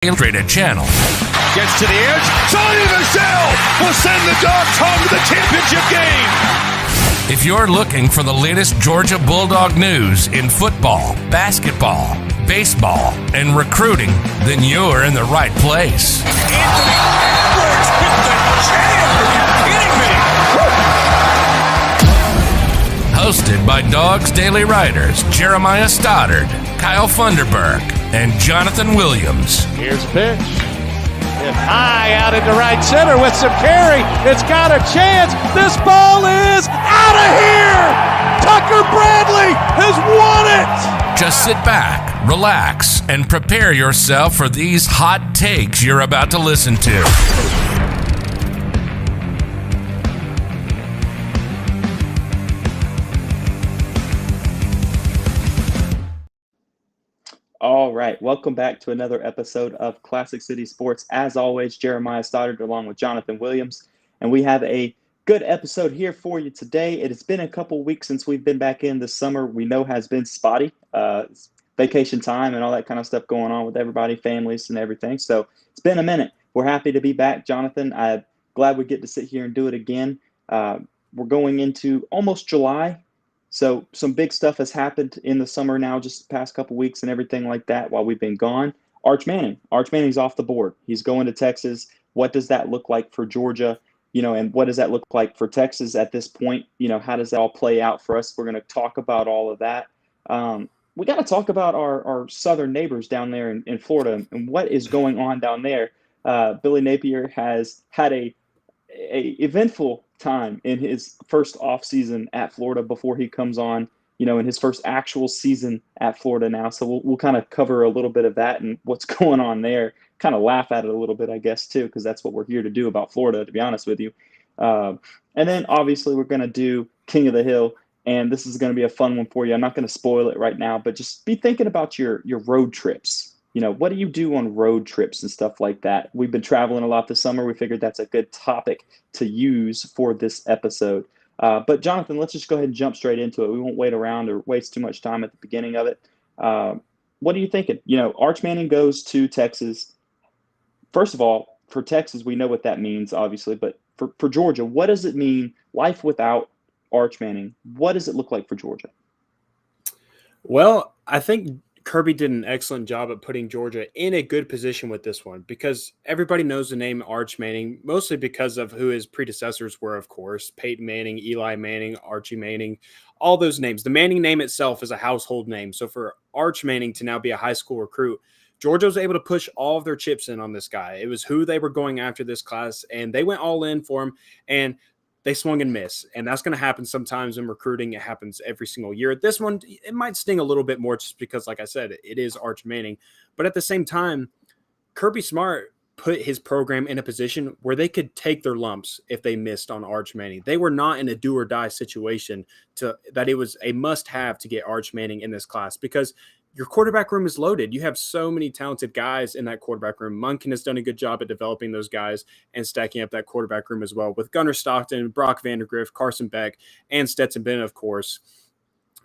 Illustrated channel. Gets to the edge. Sonny Michel will send the Dogs home to the championship game. If you're looking for the latest Georgia Bulldog news in football, basketball, baseball, and recruiting, then you're in the right place. Anthony Edwards with the jam. Are you kidding me? Hosted by Dogs Daily writers Jeremiah Stoddard, Kyle Funderburk, and Jonathan Williams. Here's a pitch. Hit high out into right center with some carry. It's got a chance. This ball is out of here. Tucker Bradley has won it. Just sit back, relax, and prepare yourself for these hot takes you're about to listen to. All right, welcome back to another episode of Classic City Sports. As always, Jeremiah Stoddard along with Jonathan Williams, and we have a good episode here for you today. It has been a couple weeks since we've been back in. This summer we know has been spotty, vacation time and all that kind of stuff going on with everybody, families and everything. So it's been a minute. We're happy to be back, Jonathan. I'm glad we get to sit here and do it again. We're going into almost July. So some big stuff has happened in the summer now, just the past couple weeks and everything like that while we've been gone. Arch Manning's off the board. He's going to Texas. What does that look like for Georgia? And what does that look like for Texas at this point? How does that all play out for us? We're going to talk about all of that. We got to talk about our southern neighbors down there in Florida and what is going on down there. Billy Napier has had a eventful time in his first off season at Florida before he comes on, in his first actual season at Florida now. So we'll kind of cover a little bit of that and what's going on there, kind of laugh at it a little bit, I guess, too, because that's what we're here to do about Florida, to be honest with you. And then obviously we're going to do King of the Hill, and this is going to be a fun one for you. I'm not going to spoil it right now, but just be thinking about your road trips. What do you do on road trips and stuff like that? We've been traveling a lot this summer. We figured that's a good topic to use for this episode. But Jonathan, let's just go ahead and jump straight into it. We won't wait around or waste too much time at the beginning of it. What are you thinking? Arch Manning goes to Texas. First of all, for Texas, we know what that means, obviously. But for Georgia, what does it mean, life without Arch Manning? What does it look like for Georgia? Well, I think Kirby did an excellent job at putting Georgia in a good position with this one because everybody knows the name Arch Manning, mostly because of who his predecessors were, of course. Peyton Manning, Eli Manning, Archie Manning, all those names. The Manning name itself is a household name. So for Arch Manning to now be a high school recruit, Georgia was able to push all of their chips in on this guy. It was who they were going after this class, and they went all in for him. And they swung and miss, and that's going to happen sometimes in recruiting. It happens every single year. This one, it might sting a little bit more just because, like I said, it is Arch Manning. But at the same time, Kirby Smart put his program in a position where they could take their lumps if they missed on Arch Manning. They were not in a do-or-die situation that it was a must-have to get Arch Manning in this class because your quarterback room is loaded. You have so many talented guys in that quarterback room. Monken has done a good job at developing those guys and stacking up that quarterback room as well with Gunnar Stockton, Brock Vandergriff, Carson Beck, and Stetson Bennett, of course.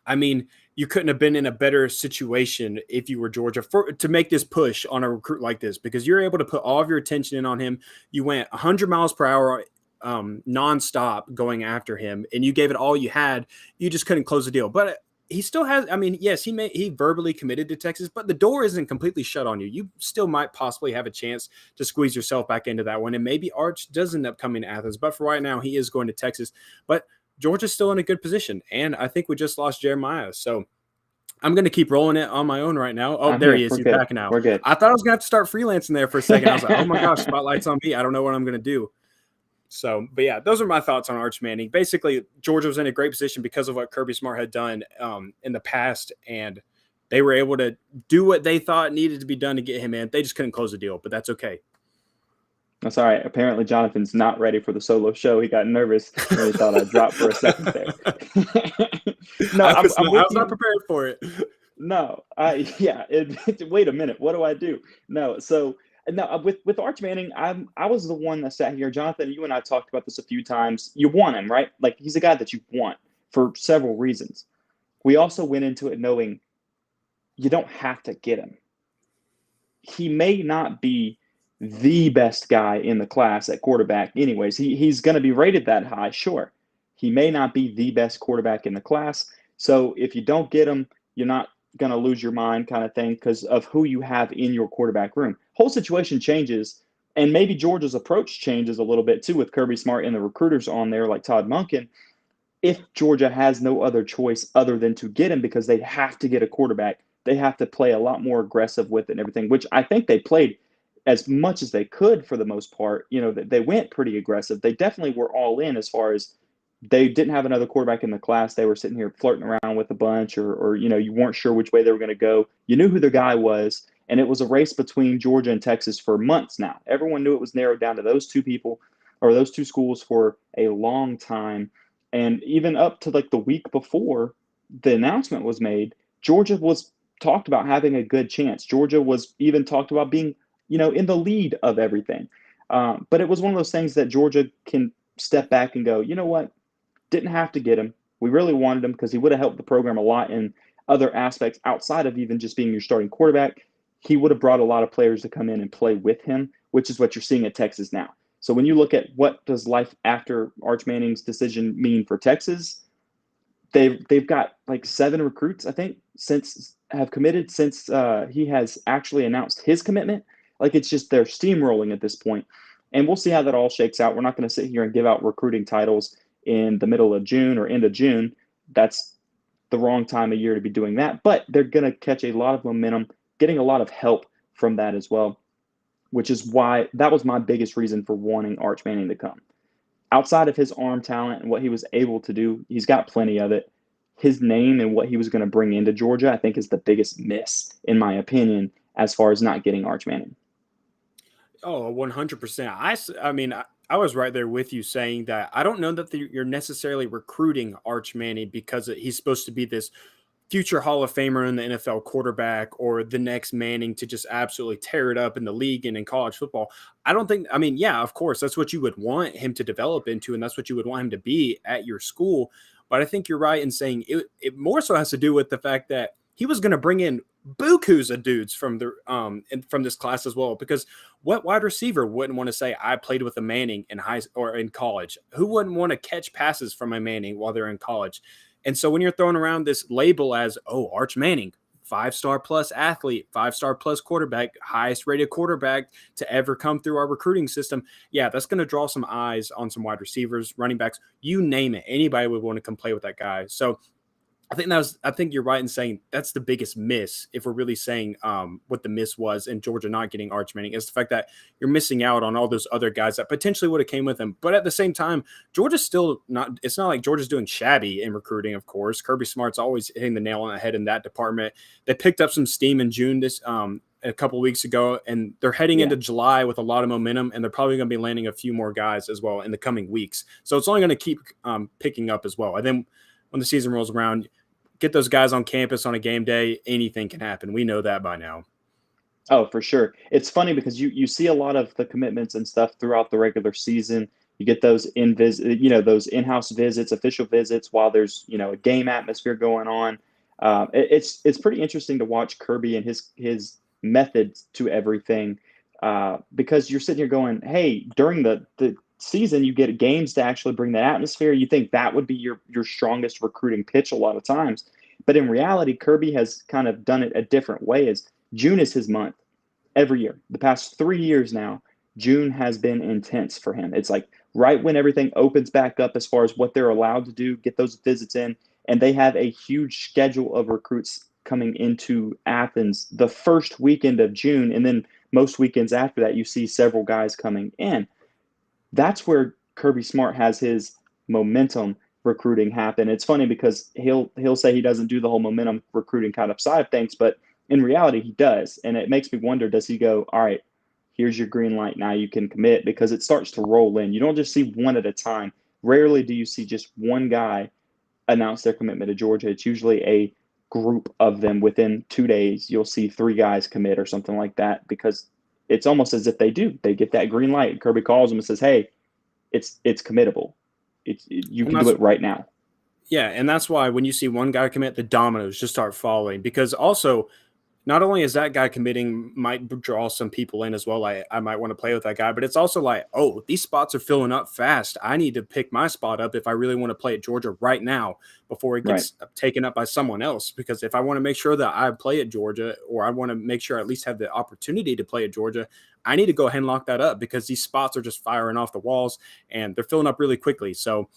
I mean, you couldn't have been in a better situation if you were Georgia to make this push on a recruit like this because you're able to put all of your attention in on him. You went 100 miles per hour nonstop going after him, and you gave it all you had. You just couldn't close the deal. But he still has, yes, he verbally committed to Texas, but the door isn't completely shut on you. You still might possibly have a chance to squeeze yourself back into that one. And maybe Arch does end up coming to Athens, but for right now, he is going to Texas. But Georgia's still in a good position. And I think we just lost Jeremiah. So I'm going to keep rolling it on my own right now. Oh, there he is. He's backing out. We're good. I thought I was going to have to start freelancing there for a second. I was like, oh my gosh, spotlight's on me. I don't know what I'm going to do. So, but yeah, those are my thoughts on Arch Manning. Basically, Georgia was in a great position because of what Kirby Smart had done in the past, and they were able to do what they thought needed to be done to get him in. They just couldn't close the deal, but that's okay. That's all right. Apparently, Jonathan's not ready for the solo show. He got nervous. Really thought I'd drop for a second there. No, I was not prepared for it. No, wait a minute. What do I do? No, so. No, with Arch Manning, I was the one that sat here. Jonathan, you and I talked about this a few times. You want him, right? Like, he's a guy that you want for several reasons. We also went into it knowing you don't have to get him. he may not be the best guy in the class at quarterback anyways. He's going to be rated that high, sure. He may not be the best quarterback in the class. So if you don't get him, you're not going to lose your mind kind of thing because of who you have in your quarterback room. Whole situation changes, and maybe Georgia's approach changes a little bit too with Kirby Smart and the recruiters on there like Todd Monken. If Georgia has no other choice other than to get him because they have to get a quarterback, they have to play a lot more aggressive with it and everything, which I think they played as much as they could for the most part. You know, they went pretty aggressive. They definitely were all in as far as they didn't have another quarterback in the class. They were sitting here flirting around with a bunch or you know, you weren't sure which way they were going to go. You knew who the guy was, and it was a race between Georgia and Texas for months now. Everyone knew it was narrowed down to those two people or those two schools for a long time. And even up to like the week before the announcement was made, Georgia was talked about having a good chance. Georgia was even talked about being, you know, in the lead of everything. But it was one of those things that Georgia can step back and go, you know what? Didn't have to get him. We really wanted him because he would have helped the program a lot in other aspects outside of even just being your starting quarterback. He would have brought a lot of players to come in and play with him, which is what you're seeing at Texas now. So when you look at what does life after Arch Manning's decision mean for Texas, they've got like 7 recruits, I think, have committed since he has actually announced his commitment. Like it's just they're steamrolling at this point. And we'll see how that all shakes out. We're not going to sit here and give out recruiting titles in the middle of June or end of June. That's the wrong time of year to be doing that. But they're going to catch a lot of momentum, getting a lot of help from that as well, which is why that was my biggest reason for wanting Arch Manning to come. Outside of his arm talent and what he was able to do, he's got plenty of it. His name and what he was going to bring into Georgia, I think, is the biggest miss, in my opinion, as far as not getting Arch Manning. Oh, 100%. I mean, I was right there with you saying that I don't know that you're necessarily recruiting Arch Manning because he's supposed to be this future Hall of Famer in the NFL quarterback or the next Manning to just absolutely tear it up in the league and in college football. I don't think, I mean, yeah, of course, that's what you would want him to develop into, and that's what you would want him to be at your school. But I think you're right in saying it more so has to do with the fact that he was going to bring in bukus of dudes from this class as well, because what wide receiver wouldn't want to say I played with a Manning in high or in college? Who wouldn't want to catch passes from a Manning while they're in college? And so when you're throwing around this label as, oh, Arch Manning, 5-star plus athlete, 5-star plus quarterback, highest rated quarterback to ever come through our recruiting system, yeah, that's going to draw some eyes on some wide receivers, running backs, you name it. Anybody would want to come play with that guy. So I think you're right in saying that's the biggest miss. If we're really saying what the miss was in Georgia not getting Arch Manning, is the fact that you're missing out on all those other guys that potentially would have came with him. But at the same time, Georgia's still not. It's not like Georgia's doing shabby in recruiting. Of course, Kirby Smart's always hitting the nail on the head in that department. They picked up some steam in June a couple of weeks ago, and they're heading into July with a lot of momentum, and they're probably going to be landing a few more guys as well in the coming weeks. So it's only going to keep picking up as well. And then when the season rolls around, get those guys on campus on a game day, anything can happen. We know that by now. Oh, for sure. It's funny because you see a lot of the commitments and stuff throughout the regular season. You get those those in-house visits, official visits while there's, a game atmosphere going on. It's pretty interesting to watch Kirby and his methods to everything because you're sitting here going, hey, during the season, you get games to actually bring that atmosphere. You think that would be your strongest recruiting pitch a lot of times. But in reality, Kirby has kind of done it a different way. As June is his month every year. The past 3 years now, June has been intense for him. It's like right when everything opens back up as far as what they're allowed to do, get those visits in, and they have a huge schedule of recruits coming into Athens the first weekend of June, and then most weekends after that, you see several guys coming in. That's where Kirby Smart has his momentum recruiting happen. It's funny because he'll say he doesn't do the whole momentum recruiting kind of side of things, but in reality he does. And it makes me wonder, does he go, all right, here's your green light, now you can commit, because it starts to roll in. You don't just see one at a time. Rarely do you see just one guy announce their commitment to Georgia. It's usually a group of them. Within 2 days, you'll see 3 guys commit or something like that, because it's almost as if they get that green light. Kirby calls them and says, hey, it's committable. You can do it right now. Yeah, and that's why when you see one guy commit, the dominoes just start falling. Because also, not only is that guy committing, might draw some people in as well. Like I might want to play with that guy, but it's also like, oh, these spots are filling up fast. I need to pick my spot up if I really want to play at Georgia right now before it gets taken up by someone else. Because if I want to make sure that I play at Georgia, or I want to make sure I at least have the opportunity to play at Georgia, I need to go ahead and lock that up, because these spots are just firing off the walls and they're filling up really quickly. So,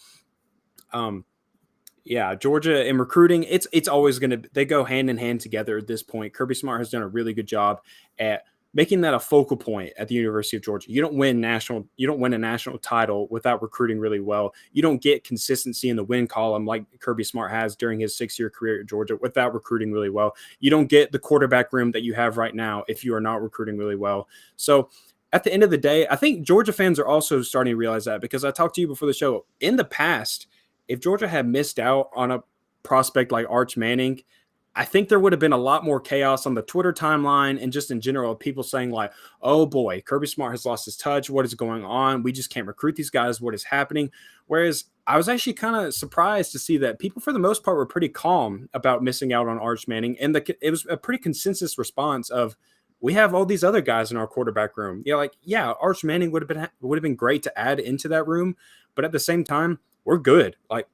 yeah, Georgia in recruiting, it's always going to, they go hand in hand together at this point. Kirby Smart has done a really good job at making that a focal point at the University of Georgia. You don't win a national title without recruiting really well. You don't get consistency in the win column like Kirby Smart has during his 6-year career at Georgia without recruiting really well. You don't get the quarterback room that you have right now if you are not recruiting really well. So at the end of the day, I think Georgia fans are also starting to realize that, because I talked to you before the show. In the past, if Georgia had missed out on a prospect like Arch Manning, I think there would have been a lot more chaos on the Twitter timeline and just in general, people saying like, oh boy, Kirby Smart has lost his touch. What is going on? We just can't recruit these guys. What is happening? Whereas I was actually kind of surprised to see that people, for the most part, were pretty calm about missing out on Arch Manning. And it was a pretty consensus response of, we have all these other guys in our quarterback room. Arch Manning would have been great to add into that room. But at the same time, we're good. Like,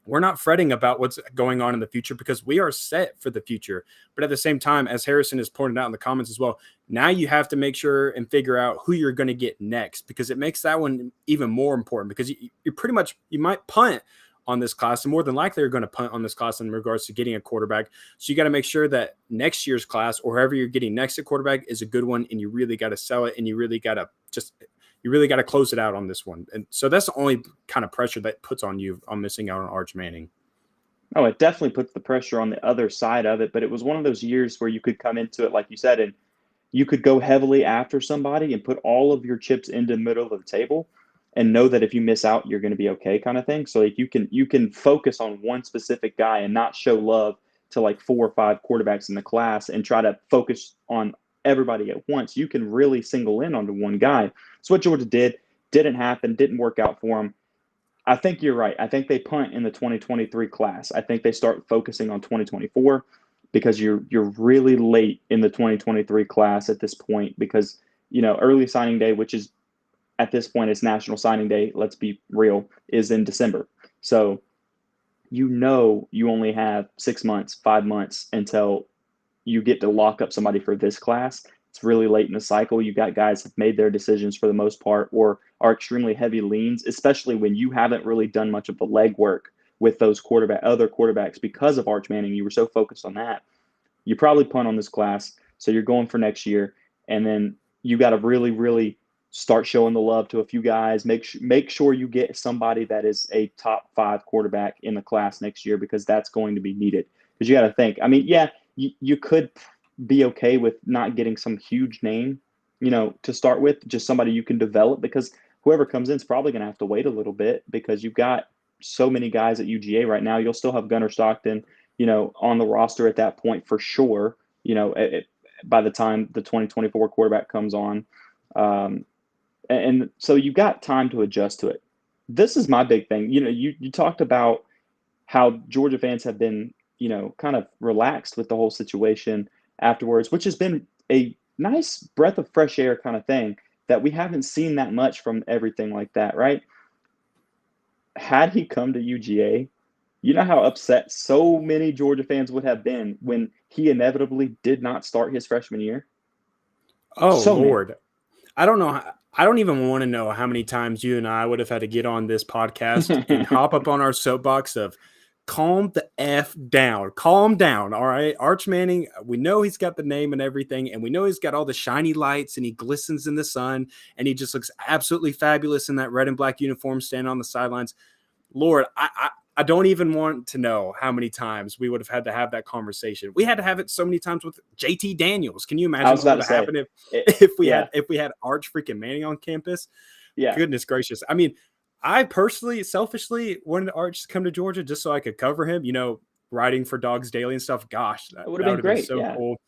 we're not fretting about what's going on in the future, because we are set for the future. But at the same time, as Harrison has pointed out in the comments as well, now you have to make sure and figure out who you're going to get next, because it makes that one even more important, because you might punt on this class, and more than likely you're going to punt on this class in regards to getting a quarterback. So you got to make sure that next year's class, or whoever you're getting next at quarterback, is a good one, and you really got to sell it, and you really got to close it out on this one. And so that's the only kind of pressure that puts on you on missing out on Arch Manning. Oh, it definitely puts the pressure on the other side of it. But it was one of those years where you could come into it, like you said, and you could go heavily after somebody and put all of your chips into the middle of the table and know that if you miss out, you're going to be okay, kind of thing. So like you can focus on one specific guy and not show love to like 4 or 5 quarterbacks in the class and try to focus on everybody at once. You can really single in onto one guy. So what Georgia didn't happen, didn't work out for them. I think you're right. I think they punt in the 2023 class. I think they start focusing on 2024, because you're really late in the 2023 class at this point, because, early signing day, which is at this point is National Signing Day, let's be real, is in December. So you only have 6 months, 5 months until you get to lock up somebody for this class. It's really late in the cycle. You've got guys that have made their decisions for the most part, or are extremely heavy leans, especially when you haven't really done much of the legwork with those other quarterbacks because of Arch Manning. You were so focused on that. You probably punt on this class, so you're going for next year, and then you got to really, really start showing the love to a few guys. Make sure you get somebody that is a top 5 quarterback in the class next year, because that's going to be needed. Because you got to think, you could be okay with not getting some huge name, to start with, just somebody you can develop, because whoever comes in is probably going to have to wait a little bit, because you've got so many guys at UGA right now. You'll still have Gunnar Stockton, on the roster at that point for sure, by the time the 2024 quarterback comes on. And so you've got time to adjust to it. This is my big thing. You talked about how Georgia fans have been, kind of relaxed with the whole situation afterwards, which has been a nice breath of fresh air kind of thing, that we haven't seen that much from everything like that, right? Had he come to UGA, you know how upset so many Georgia fans would have been when he inevitably did not start his freshman year? Oh, so Lord. Many. I don't know. I don't even want to know how many times you and I would have had to get on this podcast and hop up on our soapbox of calm the F down. Calm down, all right? Arch Manning, we know he's got the name and everything, and we know he's got all the shiny lights, and he glistens in the sun, and he just looks absolutely fabulous in that red and black uniform standing on the sidelines. Lord, I don't even want to know how many times we would have had to have that conversation. We had to have it so many times with JT Daniels. Can you imagine what would have happened if we had Arch freaking Manning on campus? Yeah. Goodness gracious. I mean, I personally, selfishly wanted Arch to come to Georgia just so I could cover him, writing for Dogs Daily and stuff. Gosh, that would have been great. So cool.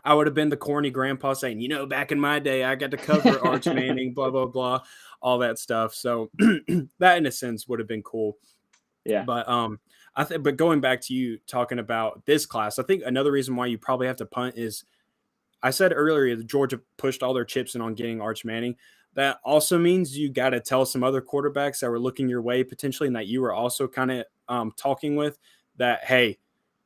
I would have been the corny grandpa saying, back in my day, I got to cover Arch Manning, blah, blah, blah, all that stuff. So that in a sense would have been cool. Yeah. But But going back to you talking about this class, I think another reason why you probably have to punt is I said earlier that Georgia pushed all their chips in on getting Arch Manning. That also means you got to tell some other quarterbacks that were looking your way potentially and that you were also kind of talking with that, hey,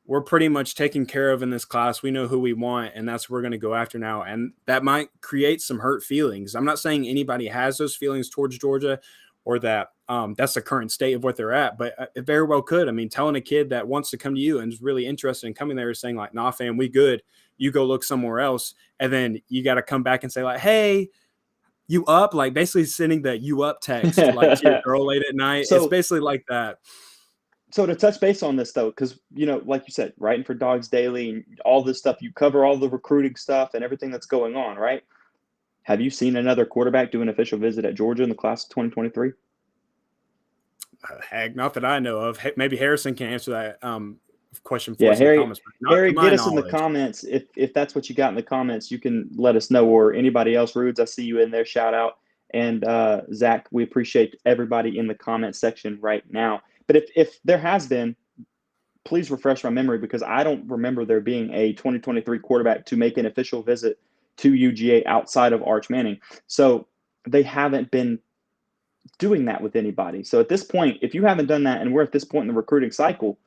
we're pretty much taken care of in this class. We know who we want, and that's what we're going to go after now. And that might create some hurt feelings. I'm not saying anybody has those feelings towards Georgia or that that's the current state of what they're at, but it very well could. I mean, telling a kid that wants to come to you and is really interested in coming there saying like, nah, fam, we good. You go look somewhere else. And then you got to come back and say like, hey, you up? Like basically sending the you up text like to your girl late at night. So, it's basically like that. So to touch base on this though, because, like you said, writing for Dogs Daily and all this stuff, you cover all the recruiting stuff and everything that's going on, right? Have you seen another quarterback do an official visit at Georgia in the class of 2023? Heck, not that I know of. Maybe Harrison can answer that question for us in the comments. Harry, get us in the comments. If that's what you got in the comments, you can let us know, or anybody else. Rudes, I see you in there. Shout out. And Zach, we appreciate everybody in the comment section right now. But if there has been, please refresh my memory, because I don't remember there being a 2023 quarterback to make an official visit to UGA outside of Arch Manning. So they haven't been doing that with anybody. So at this point, if you haven't done that and we're at this point in the recruiting cycle,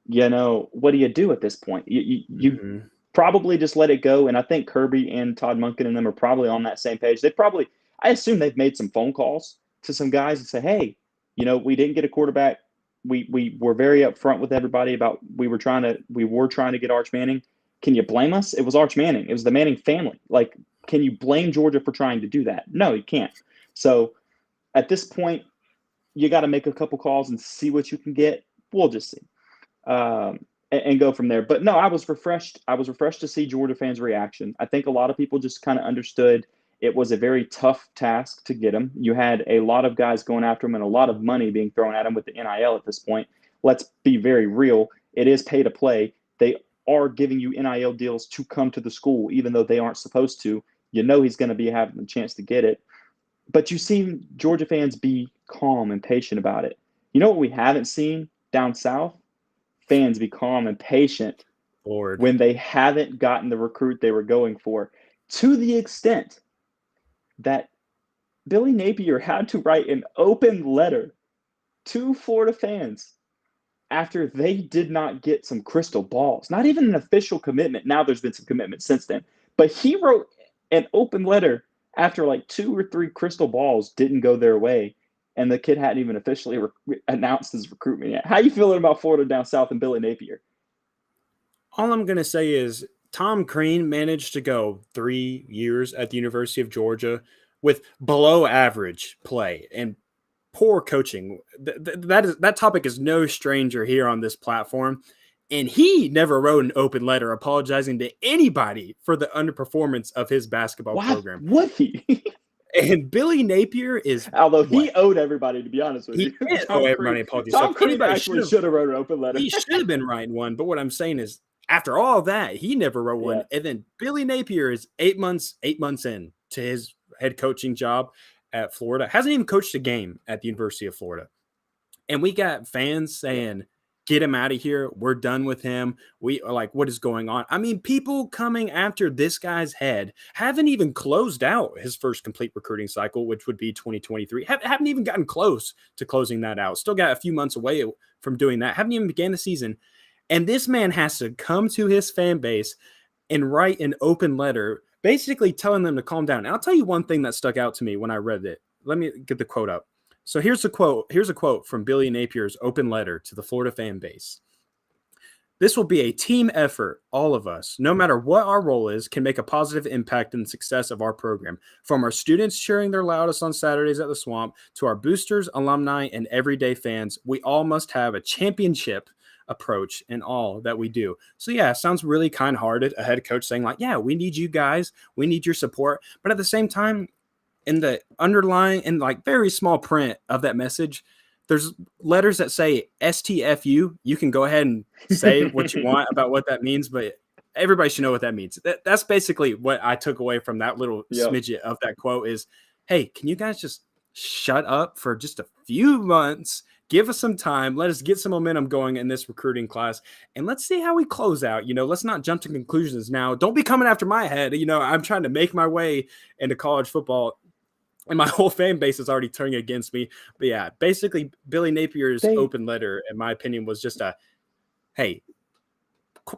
what do you do at this point? You probably just let it go. And I think Kirby and Todd Monken and them are probably on that same page. I assume they've made some phone calls to some guys and say, hey, we didn't get a quarterback. We were very upfront with everybody about we were trying to get Arch Manning. Can you blame us? It was Arch Manning. It was the Manning family. Like, can you blame Georgia for trying to do that? No, you can't. So at this point, you got to make a couple calls and see what you can get. We'll just see. And go from there. But no, I was refreshed. I was refreshed to see Georgia fans' reaction. I think a lot of people just kind of understood it was a very tough task to get him. You had a lot of guys going after him and a lot of money being thrown at him with the NIL at this point. Let's be very real. It is pay to play. They are giving you NIL deals to come to the school, even though they aren't supposed to. He's going to be having a chance to get it. But you've seen Georgia fans be calm and patient about it. You know what we haven't seen down south? Fans be calm and patient when they haven't gotten the recruit they were going for, to the extent that Billy Napier had to write an open letter to Florida fans after they did not get some crystal balls, not even an official commitment. Now there's been some commitment since then, but he wrote an open letter after like 2 or 3 crystal balls didn't go their way. And the kid hadn't even officially announced his recruitment yet. How you feeling about Florida down south and Billy Napier? All I'm going to say is Tom Crean managed to go 3 years at the University of Georgia with below average play and poor coaching. That topic is no stranger here on this platform. And he never wrote an open letter apologizing to anybody for the underperformance of his basketball program. Would he? And Billy Napier is, although he owed everybody, to be honest with you. He did owe everybody apologies. Tom Crean actually should have wrote an open letter. He should have been writing one. But what I'm saying is, after all that, he never wrote one. And then Billy Napier is 8 months in to his head coaching job at Florida. Hasn't even coached a game at the University of Florida. And we got fans saying, get him out of here. We're done with him. We are like, what is going on? I mean, people coming after this guy's head haven't even closed out his first complete recruiting cycle, which would be 2023. Haven't even gotten close to closing that out. Still got a few months away from doing that. Haven't even began the season. And this man has to come to his fan base and write an open letter, basically telling them to calm down. And I'll tell you one thing that stuck out to me when I read it. Let me get the quote up. So here's a quote from Billy Napier's open letter to the Florida fan base. This will be a team effort. All of us, no matter what our role is, can make a positive impact in the success of our program. From our students cheering their loudest on Saturdays at the Swamp to our boosters, alumni, and everyday fans, we all must have a championship approach in all that we do. So yeah, it sounds really kind-hearted. A head coach saying like, yeah, we need you guys. We need your support. But at the same time, in the underlying and like very small print of that message, there's letters that say STFU. You can go ahead and say what you want about what that means, but everybody should know what that means. That's basically what I took away from that little smidget of that quote is, hey, can you guys just shut up for just a few months. Give us some time. Let us get some momentum going in this recruiting class, and let's see how we close out. Let's not jump to conclusions now. Don't be coming after my head. I'm trying to make my way into college football, and my whole fan base is already turning against me. But yeah, basically, Billy Napier's open letter, in my opinion, was just hey,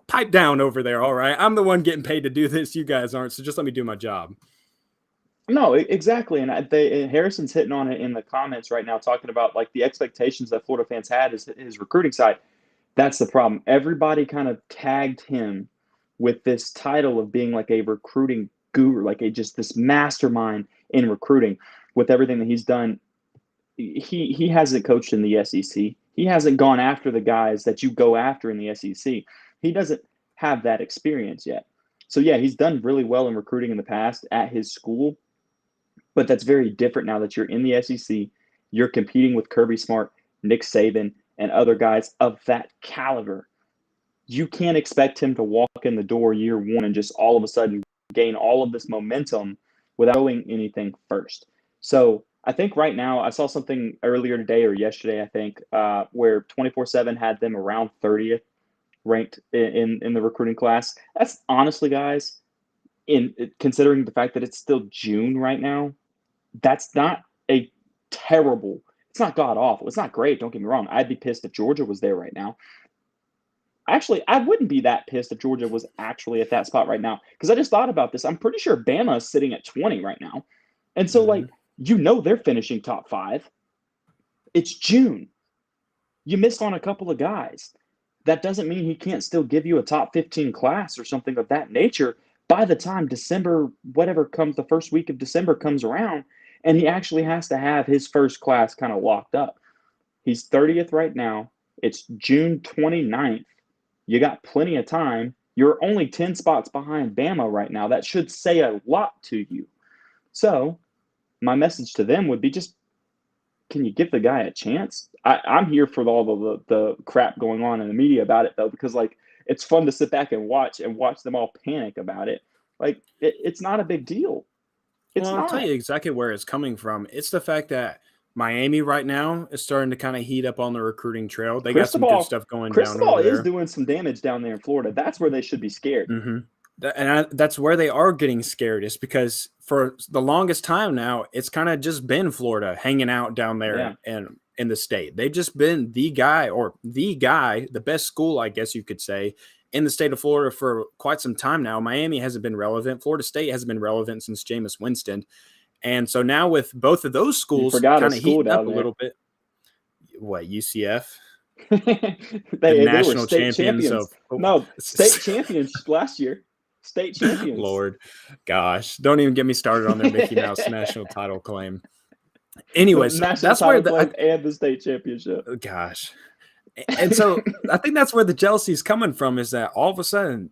pipe down over there. All right, I'm the one getting paid to do this. You guys aren't. So just let me do my job. No, exactly. And Harrison's hitting on it in the comments right now, talking about like the expectations that Florida fans had is his recruiting side. That's the problem. Everybody kind of tagged him with this title of being like a recruiting guru, like just this mastermind in recruiting with everything that he's done. He hasn't coached in the SEC. He hasn't gone after the guys that you go after in the SEC. He doesn't have that experience yet. So yeah, he's done really well in recruiting in the past at his school. But that's very different now that you're in the SEC. You're competing with Kirby Smart, Nick Saban, and other guys of that caliber. You can't expect him to walk in the door year one and just all of a sudden gain all of this momentum without doing anything first. So I think right now, I saw something earlier today or yesterday, I think, where 24/7 had them around 30th ranked in the recruiting class. That's honestly, guys, considering the fact that it's still June right now, that's not a terrible, it's not god awful. It's not great. Don't get me wrong. I'd be pissed if Georgia was there right now. Actually, I wouldn't be that pissed if Georgia was actually at that spot right now, because I just thought about this. I'm pretty sure Bama is sitting at 20 right now. And so, they're finishing top 5. It's June. You missed on a couple of guys. That doesn't mean he can't still give you a top 15 class or something of that nature by the time December, whatever comes, the first week of December comes around, and he actually has to have his first class kind of locked up. He's 30th right now. It's June 29th. You got plenty of time. You're only 10 spots behind Bama right now. That should say a lot to you. So my message to them would be just, can you give the guy a chance? I'm here for all the crap going on in the media about it, though, because it's fun to sit back and watch them all panic about it. It's not a big deal. I'll tell you exactly where it's coming from. It's the fact that Miami right now is starting to kind of heat up on the recruiting trail. They got some good stuff going down over there. Cristobal is doing some damage down there in Florida. That's where they should be scared. Mm-hmm. That's where they are getting scared, is because for the longest time now, it's kind of just been Florida hanging out down there and in the state. They've just been the best school, I guess you could say, in the state of Florida for quite some time now. Miami hasn't been relevant. Florida State hasn't been relevant since Jameis Winston. And so now with both of those schools kind of heating up a little bit. What, UCF? they national were state champions. State champions last year. State champions. Lord, gosh, don't even get me started on their Mickey Mouse national title claim. Anyways, that's where and the state championship. Gosh, and so I think that's where the jealousy is coming from, is that all of a sudden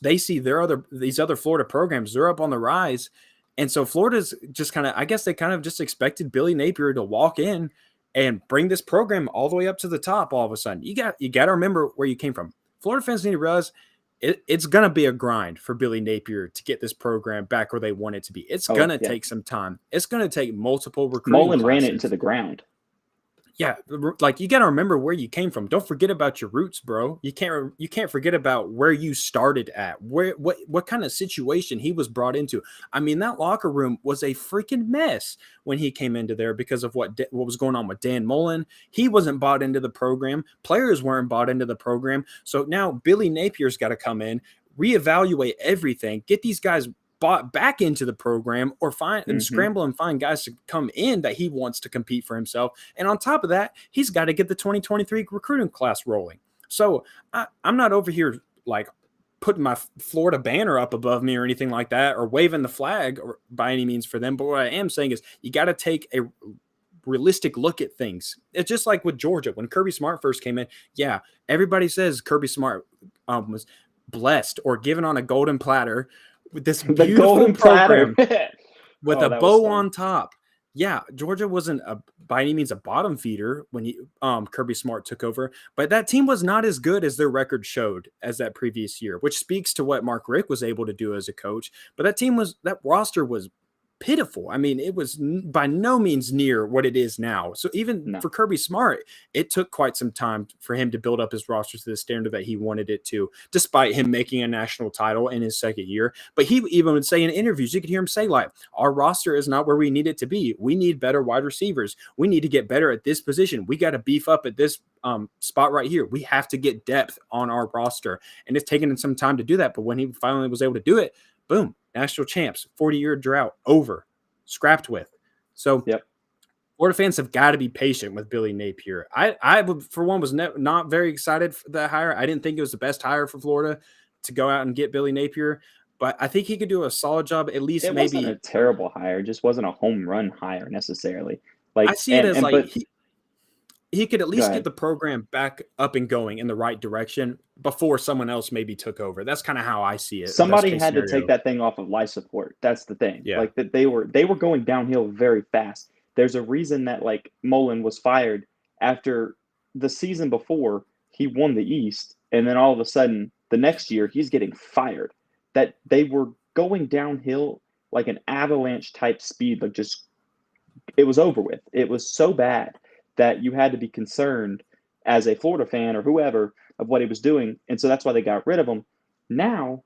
they see these other Florida programs, they're up on the rise, and so Florida's just I guess they kind of just expected Billy Napier to walk in and bring this program all the way up to the top. All of a sudden, you got to remember where you came from. Florida fans need to realize it's going to be a grind for Billy Napier to get this program back where they want it to be. It's going to take some time. It's going to take multiple recruiting Mullen classes. ran it into the ground. Yeah, you got to remember where you came from. Don't forget about your roots, bro. You can't forget about where you started at. What kind of situation he was brought into. I mean, that locker room was a freaking mess when he came into there because of what was going on with Dan Mullen. He wasn't bought into the program. Players weren't bought into the program. So now Billy Napier's got to come in, reevaluate everything, get these guys bought back into the program, or scramble and find guys to come in that he wants to compete for himself. And on top of that, he's got to get the 2023 recruiting class rolling. So I'm not over here putting my Florida banner up above me or anything like that, or waving the flag or by any means for them. But what I am saying is you got to take a realistic look at things. It's just like with Georgia. When Kirby Smart first came in, everybody says Kirby Smart was blessed or given on a golden platter with this beautiful program with a bow on top. Yeah, Georgia wasn't by any means a bottom feeder when Kirby Smart took over, but that team was not as good as their record showed as that previous year, which speaks to what Mark Richt was able to do as a coach. But that roster was pitiful. I mean, it was by no means near what it is now. So even for Kirby Smart, it took quite some time for him to build up his roster to the standard that he wanted it to, despite him making a national title in his second year. But he even would say in interviews, you could hear him say, like, our roster is not where we need it to be. We need better wide receivers. We need to get better at this position. We got to beef up at this spot right here. We have to get depth on our roster. And it's taken him some time to do that. But when he finally was able to do it, boom, national champs, 40-year drought over, scrapped with. So Florida fans have got to be patient with Billy Napier. I for one, was not very excited for that hire. I didn't think it was the best hire for Florida to go out and get Billy Napier, but I think he could do a solid job. At least it wasn't a terrible hire. It just wasn't a home run hire necessarily. Like I see it as he could at least get the program back up and going in the right direction before someone else maybe took over. That's kind of how I see it. Somebody had to take that thing off of life support. That's the thing. Yeah. Like that they were going downhill very fast. There's a reason that like Mullen was fired after the season before he won the East, and then all of a sudden the next year he's getting fired. That they were going downhill like an avalanche type speed, like just it was over with. It was so bad that you had to be concerned as a Florida fan or whoever of what he was doing. And so that's why they got rid of him. Now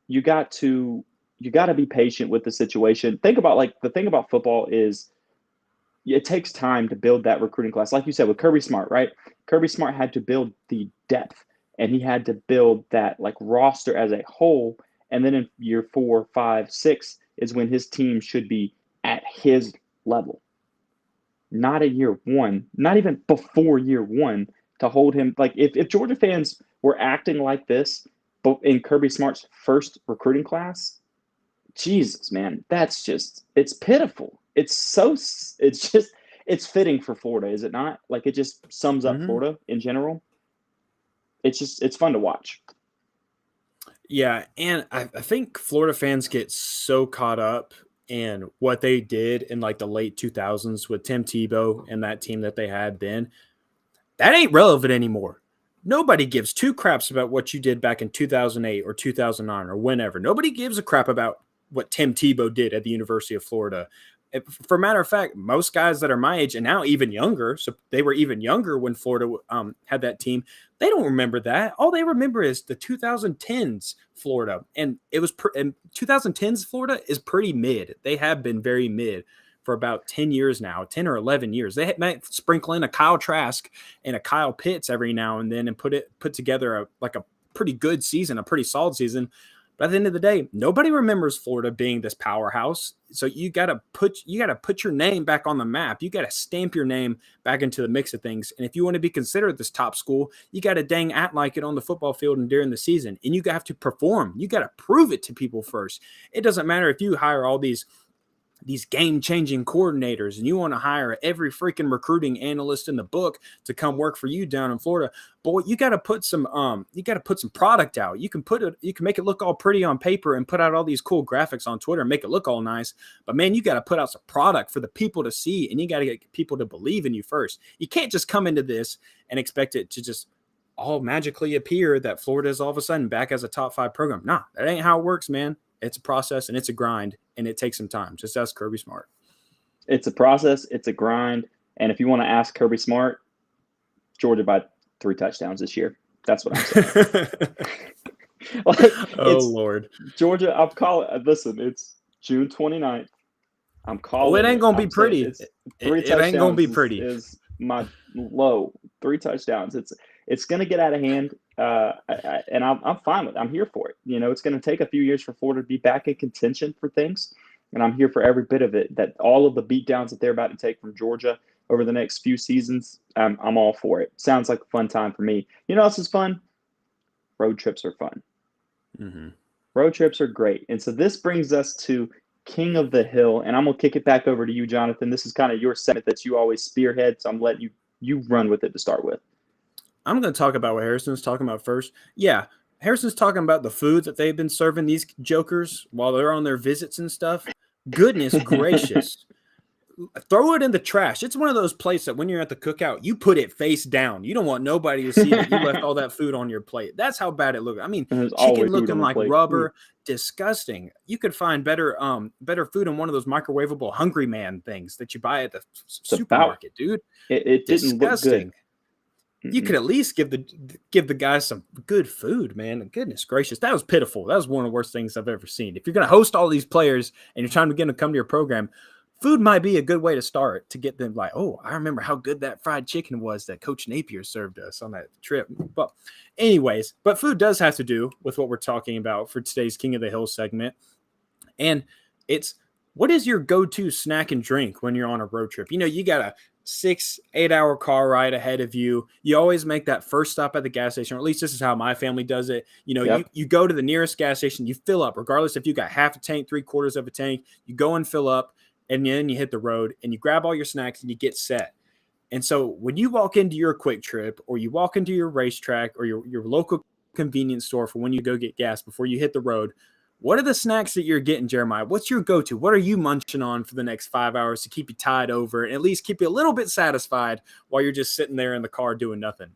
you got to be patient with the situation. Think about like the thing about football is it takes time to build that recruiting class. Like you said with Kirby Smart, right? Kirby Smart had to build the depth and he had to build that like roster as a whole. And then in year 4, 5, 6 is when his team should be at his level. Not a year one, not even before year one to hold him. Like if Georgia fans were acting like this but in Kirby Smart's first recruiting class, Jesus, man, it's pitiful. It's fitting for Florida, is it not? Like it just sums up Florida in general. It's fun to watch. Yeah, and I think Florida fans get so caught up in what they did in like the late 2000s with Tim Tebow and that team that they had then. That ain't relevant anymore. Nobody gives two craps about what you did back in 2008 or 2009 or whenever. Nobody gives a crap about what Tim Tebow did at the University of Florida. For a matter of fact, most guys that are my age and now even younger, so they were even younger when Florida had that team, they don't remember that. All they remember is the 2010s Florida. And it was and 2010s Florida is pretty mid. They have been very mid for about 10 years now, 10 or 11 years. They might sprinkle in a Kyle Trask and a Kyle Pitts every now and then and put together a pretty good season, a pretty solid season. But at the end of the day, nobody remembers Florida being this powerhouse. So you gotta put your name back on the map. You gotta stamp your name back into the mix of things. And if you want to be considered this top school, you gotta dang act like it on the football field and during the season. And you have to perform. You gotta prove it to people first. It doesn't matter if you hire all these game-changing coordinators and you want to hire every freaking recruiting analyst in the book to come work for you down in Florida. Boy, you got to put some product out. You can make it look all pretty on paper and put out all these cool graphics on Twitter and make it look all nice. But man, you got to put out some product for the people to see, and you got to get people to believe in you first. You can't just come into this and expect it to just all magically appear that Florida is all of a sudden back as a top 5 program. Nah, that ain't how it works, man. It's a process and it's a grind, and it takes some time. Just ask Kirby Smart. It's a process. It's a grind. And if you want to ask Kirby Smart, Georgia by 3 touchdowns this year. That's what I'm saying. Lord. Georgia, I'm calling. Listen, it's June 29th. I'm calling. Oh, it ain't going to be pretty. It ain't going to be pretty. Is my low. 3 touchdowns. It's going to get out of hand. And I'm fine with it. I'm here for it. You know, it's going to take a few years for Florida to be back in contention for things. And I'm here for every bit of it. That all of the beatdowns that they're about to take from Georgia over the next few seasons, I'm all for it. Sounds like a fun time for me. You know what else is fun? Road trips are fun. Mm-hmm. Road trips are great. And so this brings us to King of the Hill. And I'm going to kick it back over to you, Jonathan. This is kind of your segment that you always spearhead. So I'm letting you run with it to start with. I'm going to talk about what Harrison's talking about first. Yeah, Harrison's talking about the food that they've been serving these jokers while they're on their visits and stuff. Goodness gracious. throw it in the trash. It's one of those plates that when you're at the cookout, you put it face down. You don't want nobody to see that you left all that food on your plate. That's how bad it looked. I mean, chicken looking like rubber, disgusting. You could find better food in one of those microwavable Hungry Man things that you buy at the supermarket, dude. It didn't look good. You could at least give the guys some good food, man. And goodness gracious, that was pitiful. That was one of the worst things I've ever seen. If you're going to host all these players and you're trying to get them to come to your program, food might be a good way to start to get them like, oh, I remember how good that fried chicken was that Coach Napier served us on that trip. But anyways, food does have to do with what we're talking about for today's King of the Hill segment. And it's, what is your go-to snack and drink when you're on a road trip? You got a 6-8 hour car ride ahead of you. You always make that first stop at the gas station, or at least this is how my family does it. You go to the nearest gas station, you fill up, regardless if you got half a tank, 3/4 of a tank, you go and fill up, and then you hit the road and you grab all your snacks and you get set. And so when you walk into your Quick Trip, or you walk into your racetrack, or your local convenience store for when you go get gas before you hit the road, what are the snacks that you're getting, Jeremiah? What's your go-to? What are you munching on for the next 5 hours to keep you tied over and at least keep you a little bit satisfied while you're just sitting there in the car doing nothing?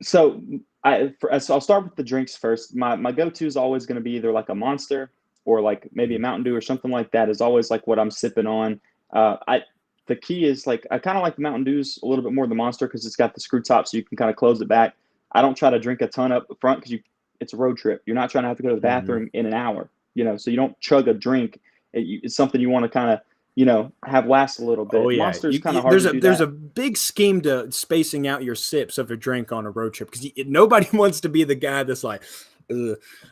So I'll start with the drinks first. My go-to is always going to be either like a Monster or like maybe a Mountain Dew or something like that is always like what I'm sipping on. The key is like I kind of like the Mountain Dews a little bit more than the Monster because it's got the screw top so you can kind of close it back. I don't try to drink a ton up front because it's a road trip. You're not trying to have to go to the bathroom in an hour, so you don't chug a drink. It's something you want to kind of, have last a little bit. Oh, yeah. Monster's kind of hard to do There's that. a big scheme to spacing out your sips of a drink on a road trip because nobody wants to be the guy that's like,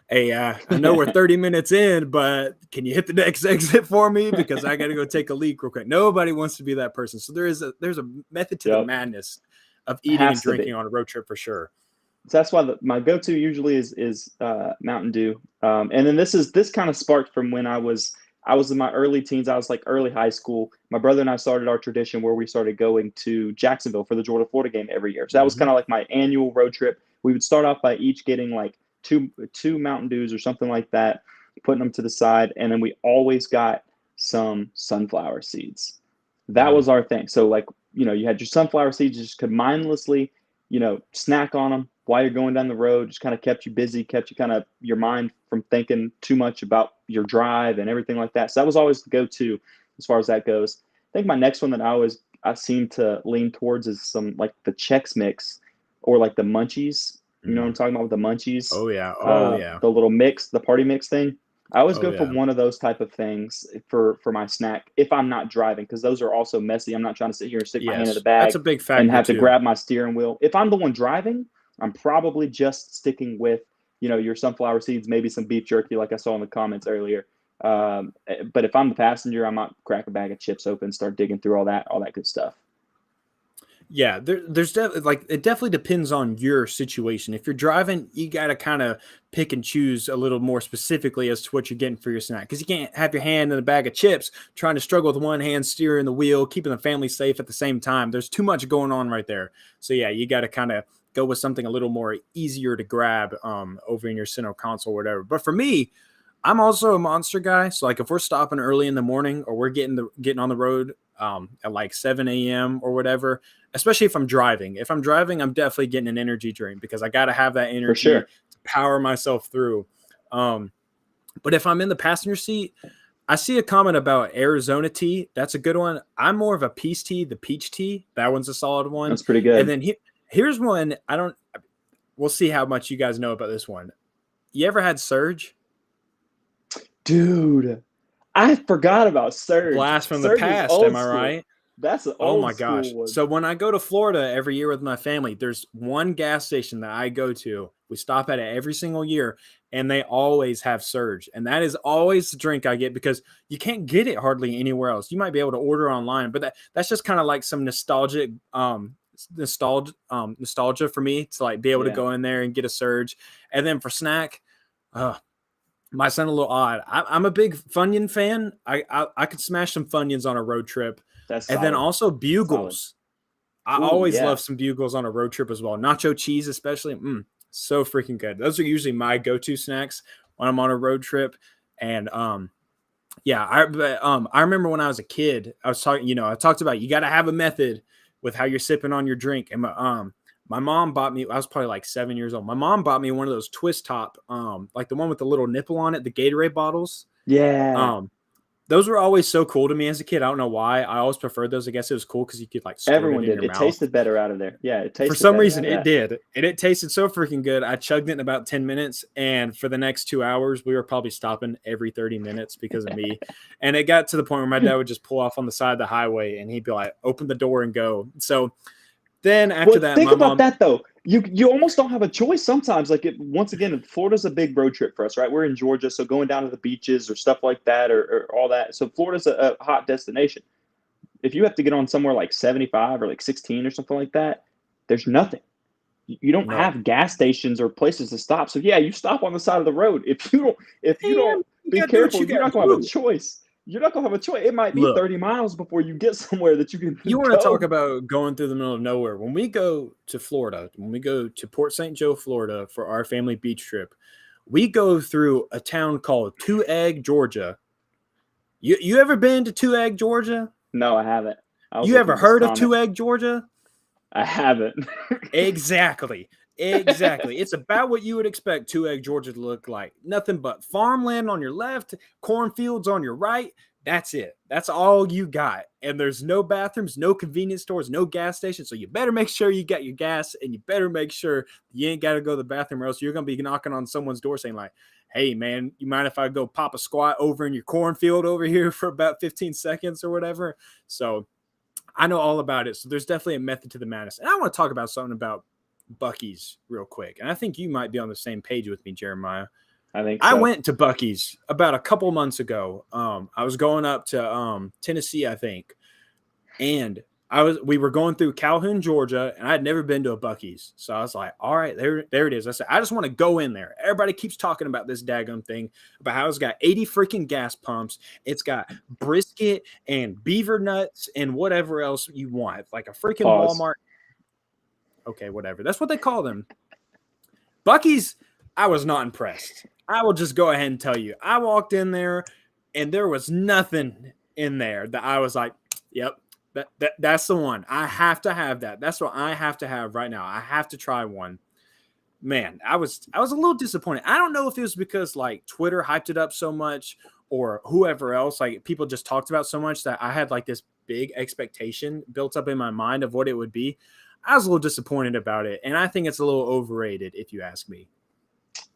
hey, I know we're 30 minutes in, but can you hit the next exit for me because I got to go take a leak real quick. Nobody wants to be that person. So there's a method to the madness of eating and drinking on a road trip for sure. So that's why my go-to usually is Mountain Dew. And then this kind of sparked from when I was in my early teens. I was like early high school. My brother and I started our tradition where we started going to Jacksonville for the Georgia-Florida game every year. So that was kind of like my annual road trip. We would start off by each getting like two Mountain Dews or something like that, putting them to the side. And then we always got some sunflower seeds. That was our thing. So like, you had your sunflower seeds, you just could mindlessly, snack on them while you're going down the road. Just kind of kept you busy, kept you kind of your mind from thinking too much about your drive and everything like that. So that was always the go-to as far as that goes. I think my next one that I seem to lean towards is some like the Chex Mix or like the Munchies. You know what I'm talking about with the Munchies? Oh, yeah. The little mix, the party mix thing. I always go for one of those type of things for my snack if I'm not driving, because those are also messy. I'm not trying to sit here and stick my hand in the bag that's a big factor and have to grab my steering wheel. If I'm the one driving, I'm probably just sticking with, your sunflower seeds, maybe some beef jerky like I saw in the comments earlier. But if I'm the passenger, I might crack a bag of chips open, start digging through all that good stuff. Yeah, there's it definitely depends on your situation. If you're driving, you got to kind of pick and choose a little more specifically as to what you're getting for your snack, because you can't have your hand in a bag of chips trying to struggle with one hand steering the wheel, keeping the family safe at the same time. There's too much going on right there. So yeah, you got to kind of go with something a little more easier to grab over in your center console or whatever. But for me, I'm also a Monster guy. So like if we're stopping early in the morning or we're getting on the road at like 7 a.m. or whatever, especially if I'm driving. If I'm driving, I'm definitely getting an energy drink because I got to have that energy to power myself through. But if I'm in the passenger seat, I see a comment about Arizona tea. That's a good one. I'm more of a peace tea, the peach tea. That one's a solid one. That's pretty good. And then here's one. We'll see how much you guys know about this one. You ever had Surge? Dude, I forgot about Surge. Blast from the past, am I right? That's an old Oh my gosh. one. So when I go to Florida every year with my family, there's one gas station that I go to. We stop at it every single year, and they always have Surge. And that is always the drink I get because you can't get it hardly anywhere else. You might be able to order online, but that's just kind of like some nostalgia for me to like be able to go in there and get a Surge. And then for snack, might sound a little odd. I'm a big Funyun fan. I could smash some Funyuns on a road trip. That's and solid. then also Bugles. I Ooh, always love some Bugles on a road trip as well. Nacho cheese especially. So freaking good. Those are usually my go-to snacks when I'm on a road trip. And Yeah, I remember when I was a kid, I was talking, I talked about you got to have a method with how you're sipping on your drink. And my mom bought me, I was probably like 7 years old. My mom bought me one of those twist top, like the one with the little nipple on it, the Gatorade bottles. Yeah. Those were always so cool to me as a kid. I don't know why. I always preferred those. I guess it was cool because you could like squirt Everyone it in did. your It mouth. tasted better out of there. Yeah, it tasted For some better reason, out of it that. did. And it tasted so freaking good. I chugged it in about 10 minutes. And for the next 2 hours, we were probably stopping every 30 minutes because of me. And it got to the point where my dad would just pull off on the side of the highway and he'd be like, open the door and go. So then after that, think my about mom. that though. You almost don't have a choice sometimes. Like once again, Florida's a big road trip for us, right? We're in Georgia, so going down to the beaches or stuff like that, or all that. So Florida's a hot destination. If you have to get on somewhere like 75 or like 16 or something like that, there's nothing. You don't No. have gas stations or places to stop. So yeah, you stop on the side of the road. If you don't be careful, you're not gonna have a choice. You're not gonna have a choice. It might be 30 miles before you get somewhere that you can. You want to talk about going through the middle of nowhere? When we go to Florida, when we go to Port St. Joe, Florida for our family beach trip, we go through a town called Two Egg, Georgia. You ever been to Two Egg, Georgia? No, I haven't. You ever heard of Two Egg, Georgia? I haven't. Exactly. It's about what you would expect Two Egg, Georgia to look like. Nothing but farmland on your left, cornfields on your right. That's it. That's all you got. And there's no bathrooms, no convenience stores, no gas stations. So you better make sure you got your gas and you better make sure you ain't got to go to the bathroom or else you're going to be knocking on someone's door saying like, hey, man, you mind if I go pop a squat over in your cornfield over here for about 15 seconds or whatever? So I know all about it. So there's definitely a method to the madness. And I want to talk about something about Buc-ee's real quick. And I think you might be on the same page with me, Jeremiah. I think so. I went to Buc-ee's about a couple months ago. I was going up to Tennessee, I think. And we were going through Calhoun, Georgia, and I had never been to a Buc-ee's. So I was like, all right, there it is. I said, I just want to go in there. Everybody keeps talking about this daggum thing, about how it's got 80 freaking gas pumps. It's got brisket and beaver nuts and whatever else you want. Like a freaking Walmart. Okay, whatever. That's what they call them. Buc-ee's, I was not impressed. I will just go ahead and tell you. I walked in there, and there was nothing in there that I was like, yep, that's the one. I have to have that. That's what I have to have right now. I have to try one. Man, I was a little disappointed. I don't know if it was because like Twitter hyped it up so much or whoever else, like people just talked about so much that I had like this big expectation built up in my mind of what it would be. I was a little disappointed about it, and I think it's a little overrated if you ask me.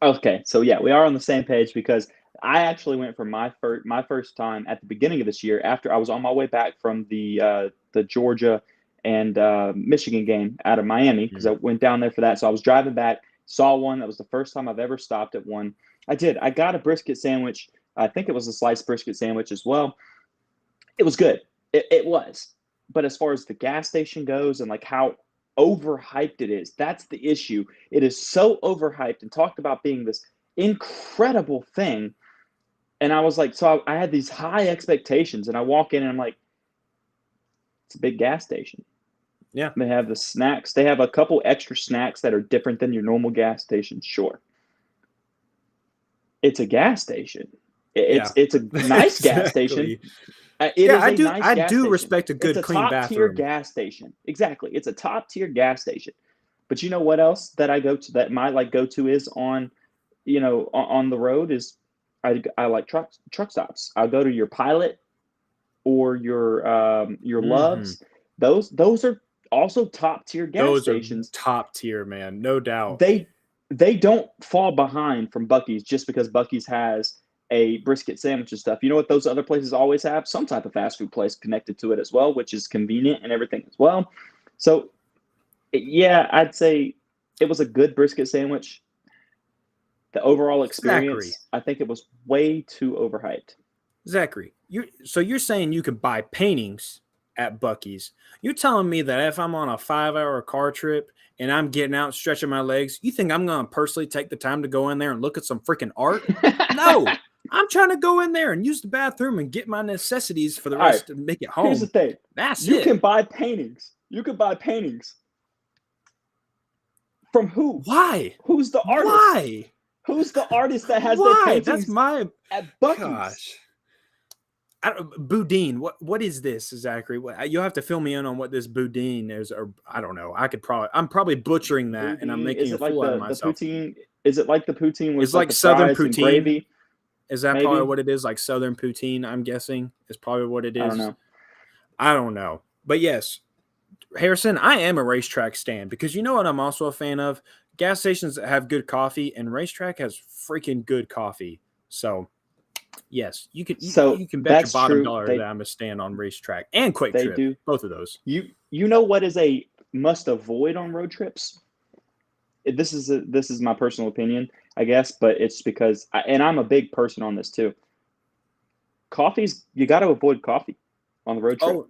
Okay, so yeah, we are on the same page because I actually went for my first time at the beginning of this year after I was on my way back from the Georgia and Michigan game out of Miami because I went down there for that. So I was driving back, saw one. That was the first time I've ever stopped at one. I got a brisket sandwich. I think it was a sliced brisket sandwich as well. It was good. It was. But as far as the gas station goes and like how overhyped it is, that's the issue. It is so overhyped and talked about being this incredible thing. And I was like, so I had these high expectations, and I walk in and I'm like, it's a big gas station. Yeah. They have the snacks. They have a couple extra snacks that are different than your normal gas station. Sure. It's a gas station. It's a nice gas station. I do respect a good, clean bathroom. It's a top-tier gas station. Exactly. It's a top-tier gas station. But you know what else that I go to that my like go-to is on the road is I like truck stops. I'll go to your Pilot or your Loves. Those are also top-tier gas stations. Top tier, man. No doubt. They don't fall behind from Buc-ee's just because Buc-ee's has a brisket sandwich and stuff. You know what those other places always have? Some type of fast food place connected to it as well, which is convenient and everything as well. So, yeah, I'd say it was a good brisket sandwich. The overall experience, Zachary. I think it was way too overhyped. Zachary, you're saying you can buy paintings at Buc-ee's. You're telling me that if I'm on a 5-hour car trip and I'm getting out stretching my legs, you think I'm going to personally take the time to go in there and look at some freaking art? No. I'm trying to go in there and use the bathroom and get my necessities for the rest and make it home. Here's the thing. You it. can buy paintings. You can buy paintings. From who? Why? Who's the artist? Why? Who's the artist that has their paintings That's my at Buc-ee's? gosh. Boudin. What is this, Zachary? You'll have to fill me in on what this Boudin is, or I don't know. I'm probably butchering that, and I'm Boudin, making is a it like fool out of the myself. poutine? Is it like the poutine with It's like the Southern fries and poutine. gravy? Is that Maybe? probably what it is? Like Southern poutine, I'm guessing, is probably what it is. I don't know. I don't know. But yes, Harrison, I am a racetrack stan because you know what I'm also a fan of? Gas stations that have good coffee, and racetrack has freaking good coffee. So yes, you can So you can bet your that's bottom true. dollar that I'm a stand on racetrack and Quick They Trip. do. Both of those. You know what is a must avoid on road trips? This is my personal opinion, I guess, but it's because and I'm a big person on this too. You got to avoid coffee on the road trip. Oh,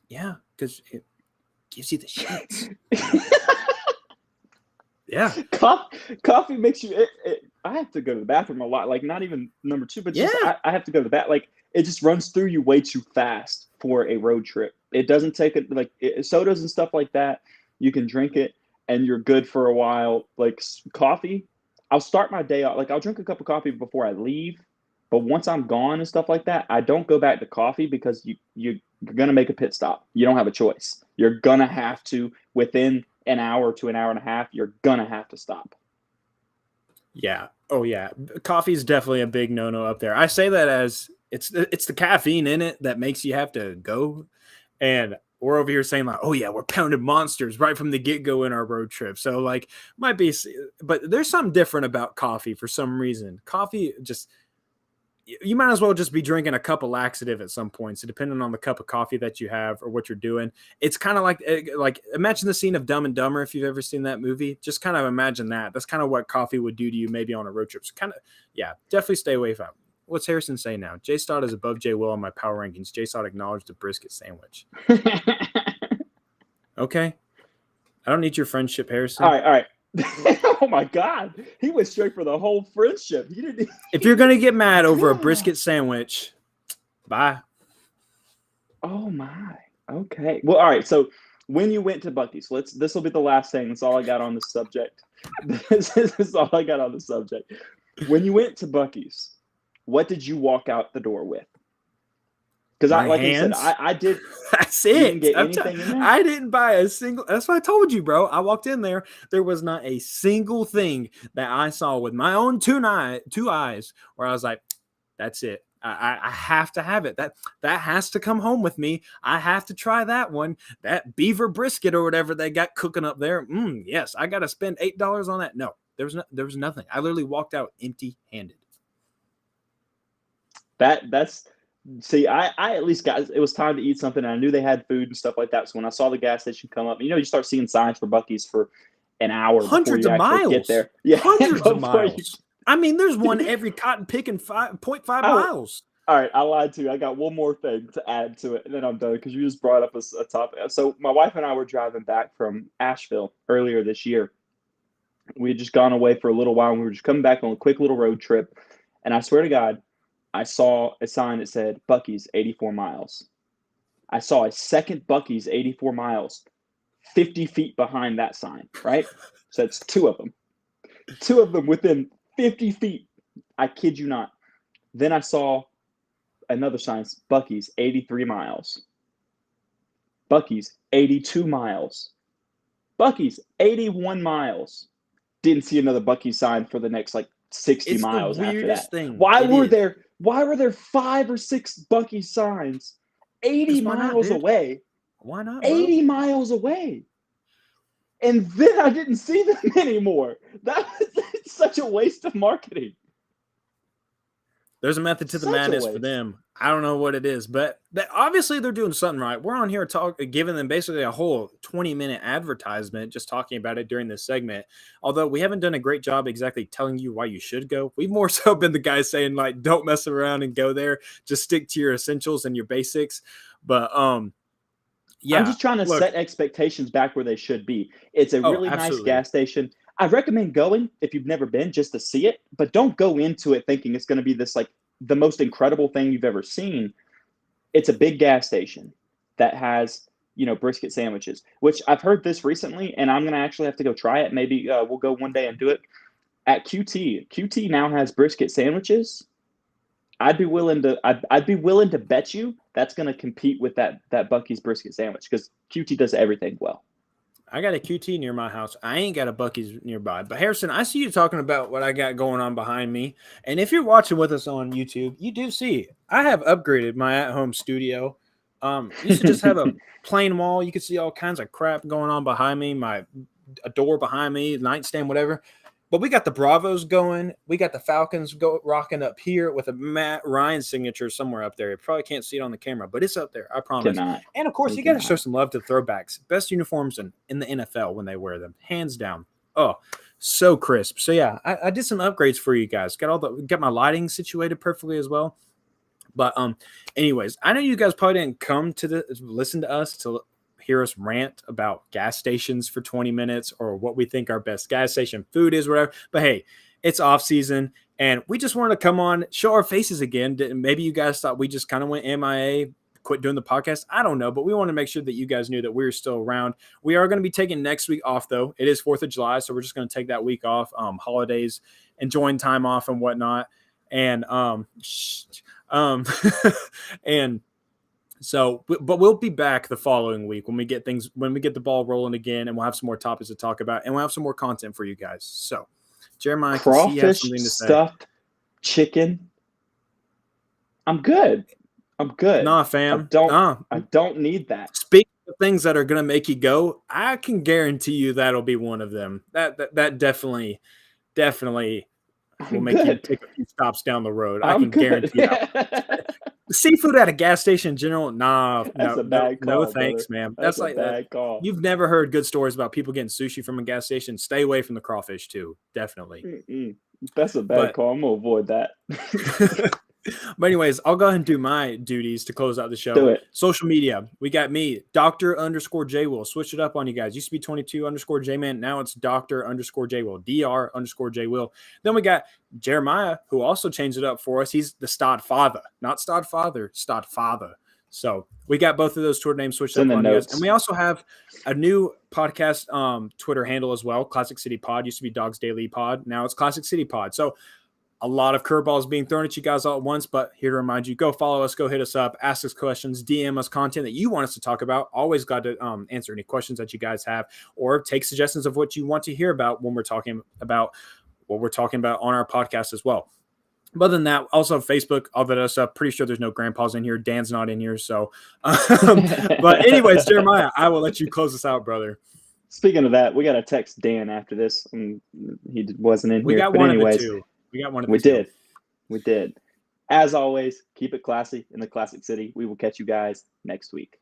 yeah, because it gives you the shits. Yeah. Coffee makes you. I have to go to the bathroom a lot. Like not even number two, but just I have to go to the bath. Like it just runs through you way too fast for a road trip. It doesn't take it like sodas and stuff like that. You can drink it and you're good for a while. Like coffee, I'll start my day out. Like I'll drink a cup of coffee before I leave, but once I'm gone and stuff like that, I don't go back to coffee because you're gonna make a pit stop. You don't have a choice. You're gonna have to within an hour to an hour and a half. You're gonna have to stop. Yeah. Oh yeah. Coffee is definitely a big no-no up there. I say that as it's the caffeine in it that makes you have to go. And we're over here saying like, oh yeah, we're pounding monsters right from the get-go in our road trip. So like might be, but there's something different about coffee for some reason. Coffee just, you might as well just be drinking a cup of laxative at some point. So depending on the cup of coffee that you have or what you're doing, it's kind of like imagine the scene of Dumb and Dumber. If you've ever seen that movie, just kind of imagine that. That's kind of what coffee would do to you maybe on a road trip. So kind of, yeah, definitely stay away from it. What's Harrison say now? J Stott is above J Will on my power rankings. J Stott acknowledged the brisket sandwich. Okay. I don't need your friendship, Harrison. All right. Oh my God, he went straight for the whole friendship. He didn't. If you're gonna get mad over a brisket sandwich, bye. Oh my. Okay. Well, all right. So when you went to Buc-ee's, this will be the last thing. That's all I got on the subject. This is all I got on the subject. When you went to Buc-ee's, what did you walk out the door with? Because like hands? I said, I did. That's You it. didn't get anything in there? I didn't buy a single. That's what I told you, bro. I walked in there. There was not a single thing that I saw with my own two eyes where I was like, "That's it. I have to have it. That has to come home with me. I have to try that one. That beaver brisket or whatever they got cooking up there. Yes, I got to spend $8 on that. No, there was nothing. I literally walked out empty-handed. See, I at least got, it was time to eat something, and I knew they had food and stuff like that. So when I saw the gas station come up, you start seeing signs for Buc-ee's for an hour Hundreds before you of miles. get there. Yeah, Hundreds of miles. I mean, there's one every cotton picking 0.5 miles. All right, I lied to you. I got one more thing to add to it, and then I'm done because you just brought up a topic. So my wife and I were driving back from Asheville earlier this year. We had just gone away for a little while, and we were just coming back on a quick little road trip. And I swear to God, I saw a sign that said Buc-ee's 84 miles. I saw a second Buc-ee's 84 miles 50 feet behind that sign, right? So it's two of them. Two of them within 50 feet. I kid you not. Then I saw another sign, Buc-ee's 83 miles. Buc-ee's 82 miles. Buc-ee's 81 miles. Didn't see another Buc-ee's sign for the next 60 miles after that. Thing. Why were there 5 or 6 Buc-ee's signs 80 miles away? Why not? Bro? 80 miles away. And then I didn't see them anymore. That's such a waste of marketing. There's a method to the madness for them. I don't know what it is, but obviously they're doing something right. We're on here giving them basically a whole 20-minute advertisement, just talking about it during this segment. Although we haven't done a great job exactly telling you why you should go. We've more so been the guys saying don't mess around and go there. Just stick to your essentials and your basics. But yeah, I'm just trying to set expectations back where they should be. It's a really nice gas station. I recommend going if you've never been just to see it, but don't go into it thinking it's going to be this the most incredible thing you've ever seen. It's a big gas station that has, brisket sandwiches, which I've heard this recently, and I'm going to actually have to go try it. Maybe we'll go one day and do it at QT. QT now has brisket sandwiches I'd be willing to bet you that's going to compete with that Buc-ee's brisket sandwich because QT does everything well. I got a QT near my house. I ain't got a Buc-ee's nearby. But Harrison, I see you talking about what I got going on behind me. And if you're watching with us on YouTube, you do see I have upgraded my at-home studio. Used to just have a plain wall. You could see all kinds of crap going on behind me, a door behind me, nightstand, whatever. But we got the Bravos going. We got the Falcons rocking up here with a Matt Ryan signature somewhere up there. You probably can't see it on the camera, but it's up there. I promise. And, of course, you got to show some love to the throwbacks. Best uniforms in the NFL when they wear them. Hands down. Oh, so crisp. So, yeah, I did some upgrades for you guys. Got my lighting situated perfectly as well. But anyways, I know you guys probably didn't come to listen to us to hear us rant about gas stations for 20 minutes or what we think our best gas station food is, whatever. But hey, it's off season and we just wanted to come on, show our faces again. Maybe you guys thought we just kind of went MIA, quit doing the podcast. I don't know, but we want to make sure that you guys knew that we're still around. We are going to be taking next week off though. It is 4th of July. So we're just going to take that week off, holidays, enjoying time off and whatnot. And, and so, but we'll be back the following week when we get the ball rolling again, and we'll have some more topics to talk about, and we'll have some more content for you guys. So, Jeremiah, crawfish stuffed chicken. I'm good. Nah, fam. I don't need that. Speaking of things that are gonna make you go, I can guarantee you that'll be one of them. That definitely will make you take a few stops down the road. I can guarantee that. Seafood at a gas station in general, no, thanks, man. That's like that. Call. You've never heard good stories about people getting sushi from a gas station. Stay away from the crawfish too, definitely. That's a bad call. I'm gonna avoid that. But anyways, I'll go ahead and do my duties to close out the show. Do it. Social media. We got me, Dr._J-Will. Switch it up on you guys. Used to be 22_J-Man. Now it's Dr._J-Will. Dr._J-Will. Then we got Jeremiah, who also changed it up for us. He's the Stod Father. Not Stod Father, Stod Father. So we got both of those Twitter names switched up on you guys. And we also have a new podcast Twitter handle as well. Classic City Pod. Used to be Dogs Daily Pod. Now it's Classic City Pod. So a lot of curveballs being thrown at you guys all at once, but here to remind you, go follow us, go hit us up, ask us questions, DM us content that you want us to talk about. Always glad to answer any questions that you guys have or take suggestions of what you want to hear about when we're talking about what we're talking about on our podcast as well. But other than that, also Facebook, all that other stuff. Pretty sure there's no grandpas in here. Dan's not in here. So, but anyways, Jeremiah, I will let you close us out, brother. Speaking of that, we got to text Dan after this. He wasn't in here. We got one of the two. We got one of the two. We did. As always, keep it classy in the Classic City. We will catch you guys next week.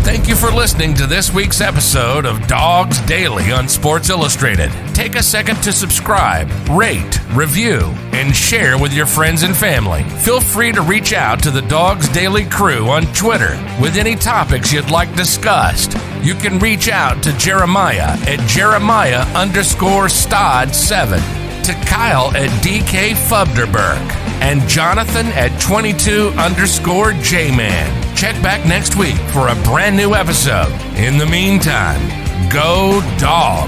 Thank you for listening to this week's episode of Dogs Daily on Sports Illustrated. Take a second to subscribe, rate, review, and share with your friends and family. Feel free to reach out to the Dogs Daily crew on Twitter with any topics you'd like discussed. You can reach out to Jeremiah at Jeremiah_Stod7, to Kyle at DK Fubderberg, and Jonathan at 22_J-Man. Check back next week for a brand new episode. In the meantime, go Dogs!